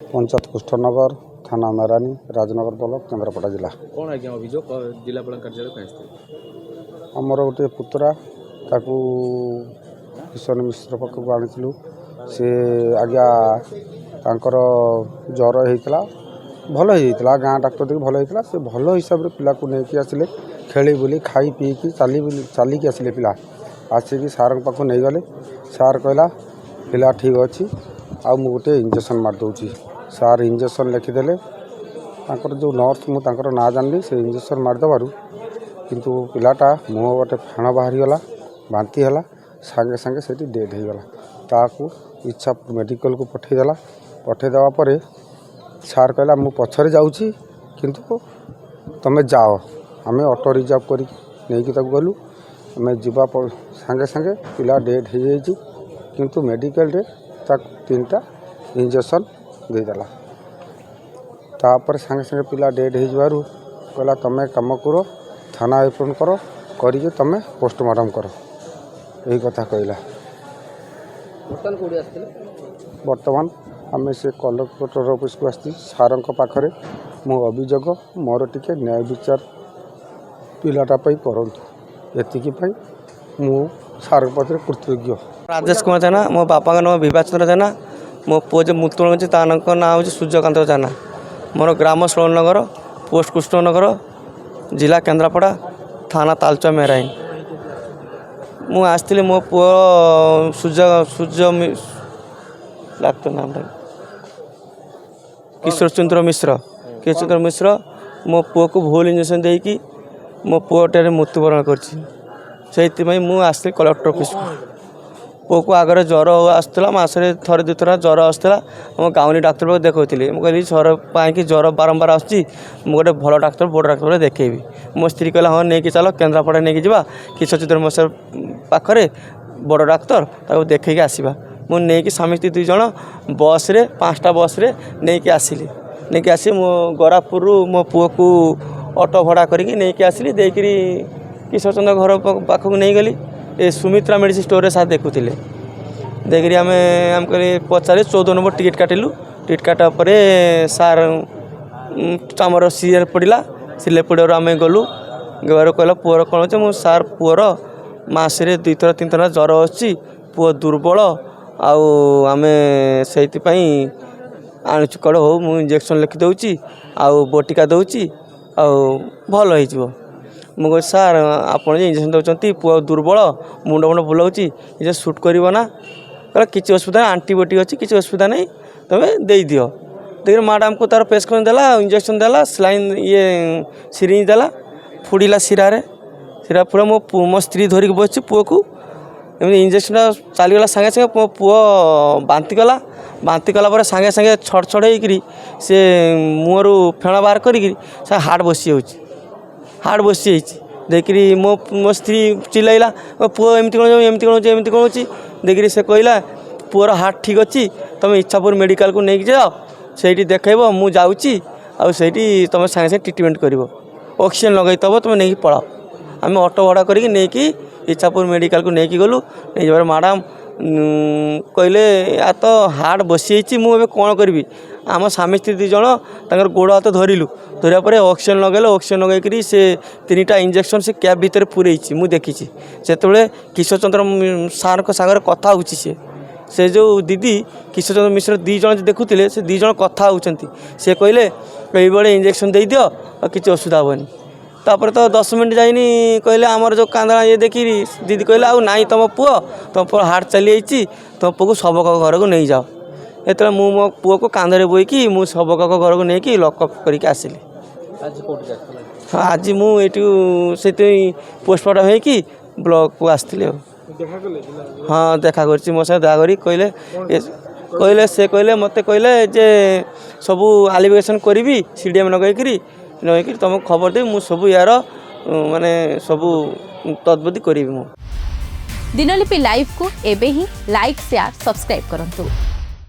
पंचायत कुष्ठनगर थाना मेरानी राजनगर ब्लॉक केन्द्रापड़ा जिला। कौन आज्ञा अभियोग जिलापाल कार्यालय कहीं आमर गोटे पुतरा ताकू किशन मिश्र पाखक आनी सी आज्ञा तांकर ज्वर होता भल होता गाँ डाक्तर देख भल होता से भल हिसाब से पिला नहीं आसिले खेली बुली खाई पीकी चलिकी आसिले पिला आसिकी सार पाक नहीं गले सार कहला पिला ठीक अच्छी आ मु गोटे इंजेक्शन मारदे सार इंजेक्शन लिखिदेले जो नर्स मुझे ना जानली से इंजेक्शन मारदेवर किंतु पिलाटा मुँह गोटे फेण बाहरीगला बांती है सागे सागे से डेथ होगला ताकू इच्छा मेडिकल को पठेदेला पठेदेवा पर सार कहला मु पछरे जाऊँगी किंतु तमें जाओ आम ऑटो रिजर्व कर गलु आम जीवा सागे सागे पिला डेथ हो जाइए किंतु मेडिकल रे तीनटा इंजेक्शन देदेला तापर सागे सागे पिला डेथ हो कहला तमें कम कर थाना एप्रोन कर तमें पोस्टमार्टम कर यही कथा कहला। बर्तमान आम से कलेक्टर ऑफिस को आसी सार पाखे मो अभियोग मोर टिके न्याय विचार पिलाटा करतु एतिकी मु सार पत्र कृतज्ञ। राजेश कुमार जेना मो बापा का नाम विभाचंद्र जेना मो पुओ जो मुतुण अच्छे ता ना हूँ सूर्यकांत जेना मोर ग्राम षोलनगर पोस्ट कृष्णनगर जिला केन्द्रापड़ा थाना तालचुआ मेराइन मु आसती मो पुओ सूर्य लागत नाम किशोर चंद्र मिश्र मो पुओ को भूल इंजेक्शन देकी मो पुओटे मृत्युवरण कर आसती कलेक्टर ऑफिस पुओ को आगे ज्वर आसला मसरे थरे दुई थर ज्वर आसला मो गाँवनी डाक्तर पाक देखी मुझे ज्वर पाई ज्वर बारंबार आसूँ गोटे भल डाक्तर बड़ डाक्तर देखेबी मो स्त्री कहला हाँ नहीं चल केन्द्रापड़ा नहीं जा किशोर चंद्र मिश्र पाखे बड़ डाक्तर देखे आसवा मु नहीं स्वामी दुई जन बस रे 5टा बस रे नहीं आसिली नहीं आसी मो गरापुर मो पुओ को ऑटो भड़ा करके नहीं आसिली देकरी किशोर चंद्र घर पाखक नहीं गली ए सुमित्रा मेडिसिन स्टोर रे साथ देखुले देखिए आम कह पचारे 14 नंबर टिकेट काटिलु टिकेट काटा पर सार आमर सीरियल पड़ा सीरियल पड़े आम गलु गवार कहला पुअर कौन अच्छे मो सार पुअर मसरे 2 थर 3 थर ज्वर अच्छी पुओ दुर्बल आम से आणुचु कड़ हो मु इंजेक्शन लिखिदे आउ बटिका दौची भल हो मुझे सार आप इंजेक्शन दौरान पुओ दुर्बल मुंड मुंड बुलाऊँ ये सुट करना कहला किसी असुविधा आंटीबायोटिक अच्छी किसी असुविधा नहीं तुम्हें दे दियो देखिए मैडम को तार प्रेस्क्रिप्शन देला इंजेक्शन देला सलाइन ये सिरिंज देला फुड़ला सिरा पूरा मो स्त्री धरिक बस पुओ को एमती इंजेक्शन चलीगला सागे सागे मो पुओ बांती कला पर सागे सागे छड़ छड़ होकर से मुहर फेण बाहर करी हार्ट बसी देखिए मो स्त्री चिल्लाइला पुओ एमती कौन देखिए से कहला पुअर हार्ट ठीक अच्छी तुम इच्छापुर मेडिकल को लेकिन जाओ से देखब मु जाऊँगी तुम सागे सागे ट्रिटमेंट कर ऑक्सीजन लगे तब तुम नहीं पढ़ाओ आम ऑटो भड़ा करके नहीं इच्छापुर मेडिकल को लेकिन गलु नहीं जब मैडम कहले या तो हार्ट बसी मुझे कौन करी आम स्वामी स्त्री 2 जन गोड़ हाथ धरलु धरिया पर ऑक्सीजन लगेकरी से 3टा इंजेक्शन से कैब भितर पूरे मुझे देखी से किशोर चंद्र सार सागर कथा हो से जो दीदी किशोर चंद्र मिश्र 2 जन देखुले से 2 जन कथा होती से कहले ये इंजेक्शन दे दियो किसी असुविधा हेनी तापर तो 10 मिनट जाइनी कहले आमर जो कांदा ये देखी दीदी कहले आउ नाई तुम पुओ हार्ट चली तुम पुओ को सबक घर को नहीं जाओ ये मु मो पुओ को कांधे बोईकी मु सबक घर को लेकिन लकअप करके आसिली आज मुझे पोस्टमार्टम होगी ब्लॉक को आसती हाँ देखा कर मो सह देखा कहले से कहले मत कहले जे सबू आलिगेसन करी सीडीएम लगेकरी तुमको खबर देवी मु सब यार माने सबू तदबदी करी। दिनलिपि लाइव को एबे ही लाइक शेयर सब्सक्राइब करंतु।